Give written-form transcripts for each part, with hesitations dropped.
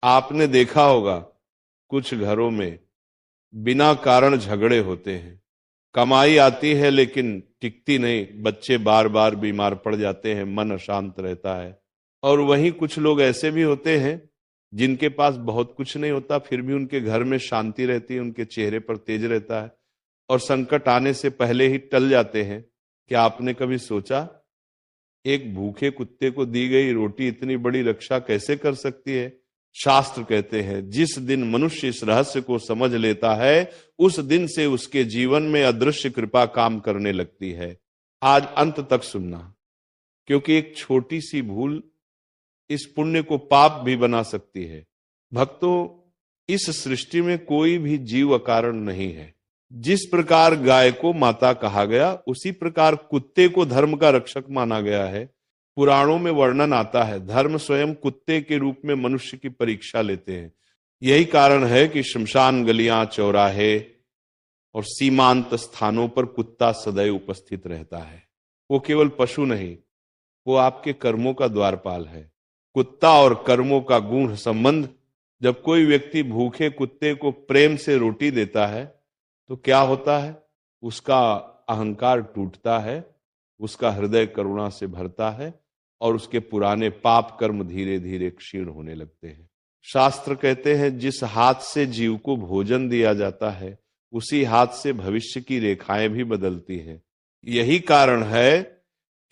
आपने देखा होगा कुछ घरों में बिना कारण झगड़े होते हैं। कमाई आती है लेकिन टिकती नहीं, बच्चे बार बार बीमार पड़ जाते हैं, मन अशांत रहता है। और वहीं कुछ लोग ऐसे भी होते हैं जिनके पास बहुत कुछ नहीं होता, फिर भी उनके घर में शांति रहती है, उनके चेहरे पर तेज रहता है और संकट आने से पहले ही टल जाते हैं। क्या आपने कभी सोचा एक भूखे कुत्ते को दी गई रोटी इतनी बड़ी रक्षा कैसे कर सकती है? शास्त्र कहते हैं जिस दिन मनुष्य इस रहस्य को समझ लेता है उस दिन से उसके जीवन में अदृश्य कृपा काम करने लगती है। आज अंत तक सुनना, क्योंकि एक छोटी सी भूल इस पुण्य को पाप भी बना सकती है। भक्तों, इस सृष्टि में कोई भी जीव अकारण नहीं है। जिस प्रकार गाय को माता कहा गया उसी प्रकार कुत्ते को धर्म का रक्षक माना गया है। पुराणों में वर्णन आता है धर्म स्वयं कुत्ते के रूप में मनुष्य की परीक्षा लेते हैं। यही कारण है कि शमशान गलियां, चौराहे और सीमांत स्थानों पर कुत्ता सदैव उपस्थित रहता है। वो केवल पशु नहीं, वो आपके कर्मों का द्वारपाल है। कुत्ता और कर्मों का गूढ़ संबंध। जब कोई व्यक्ति भूखे कुत्ते को प्रेम से रोटी देता है तो क्या होता है? उसका अहंकार टूटता है, उसका हृदय करुणा से भरता है और उसके पुराने पाप कर्म धीरे धीरे क्षीण होने लगते हैं। शास्त्र कहते हैं जिस हाथ से जीव को भोजन दिया जाता है उसी हाथ से भविष्य की रेखाएं भी बदलती हैं। यही कारण है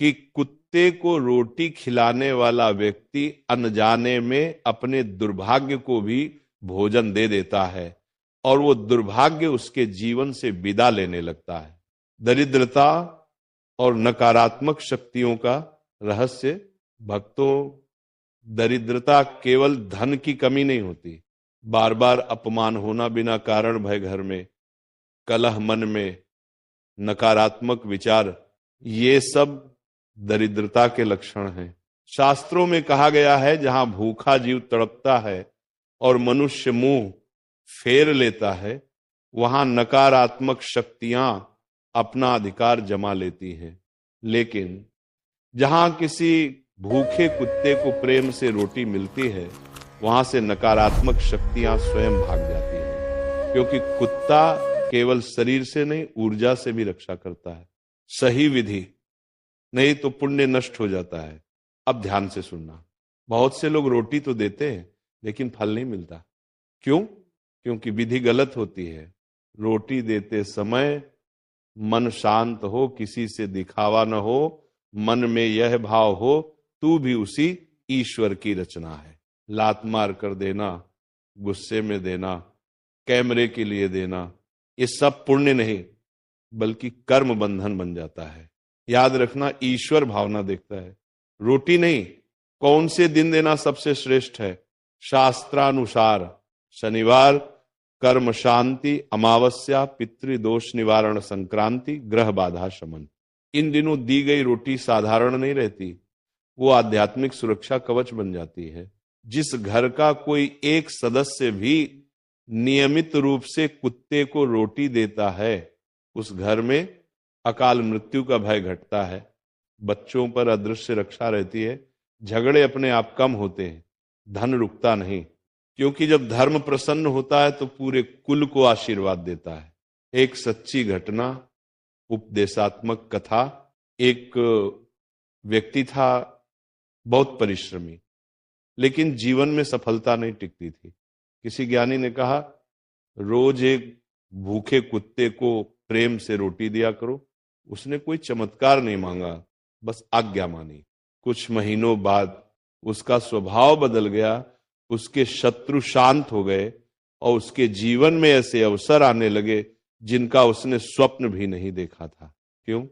कि कुत्ते को रोटी खिलाने वाला व्यक्ति अनजाने में अपने दुर्भाग्य को भी भोजन दे देता है और वो दुर्भाग्य उसके जीवन से विदा लेने लगता है। दरिद्रता और नकारात्मक शक्तियों का रहस्य। भक्तों, दरिद्रता केवल धन की कमी नहीं होती, बार बार अपमान होना बिना कारण भय घर में, कलह मन में, नकारात्मक विचार, ये सब दरिद्रता के लक्षण हैं। शास्त्रों में कहा गया है जहां भूखा जीव तड़पता है और मनुष्य मुंह फेर लेता है वहां नकारात्मक शक्तियां अपना अधिकार जमा लेती हैं। लेकिन जहां किसी भूखे कुत्ते को प्रेम से रोटी मिलती है वहां से नकारात्मक शक्तियां स्वयं भाग जाती हैं, क्योंकि कुत्ता केवल शरीर से नहीं ऊर्जा से भी रक्षा करता है। सही विधि, नहीं तो पुण्य नष्ट हो जाता है। अब ध्यान से सुनना, बहुत से लोग रोटी तो देते हैं लेकिन फल नहीं मिलता। क्यों? क्योंकि विधि गलत होती है। रोटी देते समय मन शांत हो, किसी से दिखावा न हो, मन में यह भाव हो तू भी उसी ईश्वर की रचना है। लात मार कर देना, गुस्से में देना, कैमरे के लिए देना, ये सब पुण्य नहीं बल्कि कर्म बंधन बन जाता है। याद रखना, ईश्वर भावना देखता है, रोटी नहीं। कौन से दिन देना सबसे श्रेष्ठ है? शास्त्रानुसार शनिवार, कर्म शांति, अमावस्या, पितृदोष निवारण संक्रांति, ग्रह बाधा शमन। इन दिनों दी गई रोटी साधारण नहीं रहती, वो आध्यात्मिक सुरक्षा कवच बन जाती है। जिस घर का कोई एक सदस्य भी नियमित रूप से कुत्ते को रोटी देता है उस घर में अकाल मृत्यु का भय घटता है, बच्चों पर अदृश्य रक्षा रहती है, झगड़े अपने आप कम होते हैं, धन रुकता नहीं। क्योंकि जब धर्म प्रसन्न होता है तो पूरे कुल को आशीर्वाद देता है। एक सच्ची घटना, उपदेशात्मक कथा। एक व्यक्ति था बहुत परिश्रमी, लेकिन जीवन में सफलता नहीं टिकती थी। किसी ज्ञानी ने कहा रोज एक भूखे कुत्ते को प्रेम से रोटी दिया करो। उसने कोई चमत्कार नहीं मांगा, बस आज्ञा मानी। कुछ महीनों बाद उसका स्वभाव बदल गया, उसके शत्रु शांत हो गए और उसके जीवन में ऐसे अवसर आने लगे जिनका उसने स्वप्न भी नहीं देखा था। क्यों?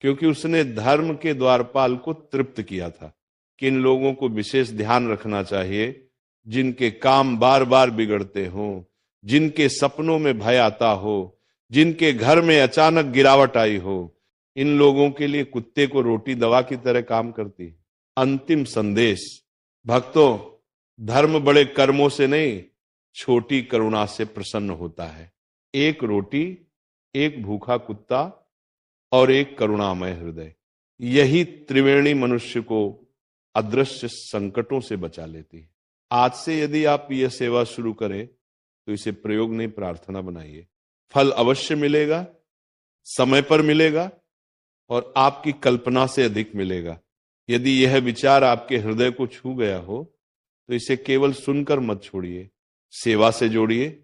क्योंकि उसने धर्म के द्वारपाल को तृप्त किया था। किन लोगों को विशेष ध्यान रखना चाहिए? जिनके काम बार बार बिगड़ते हों, जिनके सपनों में भय आता हो, जिनके घर में अचानक गिरावट आई हो, इन लोगों के लिए कुत्ते को रोटी दवा की तरह काम करती है। अंतिम संदेश, भक्तों, धर्म बड़े कर्मों से नहीं, छोटी करुणा से प्रसन्न होता है। एक रोटी, एक भूखा कुत्ता और एक करुणामय हृदय, यही त्रिवेणी मनुष्य को अदृश्य संकटों से बचा लेती है। आज से यदि आप यह सेवा शुरू करें तो इसे प्रयोग नहीं, प्रार्थना बनाइए। फल अवश्य मिलेगा, समय पर मिलेगा और आपकी कल्पना से अधिक मिलेगा। यदि यह विचार आपके हृदय को छू गया हो तो इसे केवल सुनकर मत छोड़िए, सेवा से जोड़िए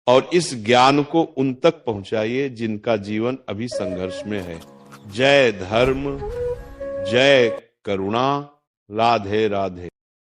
और इस ज्ञान को उन तक पहुंचाइए जिनका जीवन अभी संघर्ष में है। जय धर्म, जय करुणा, राधे राधे।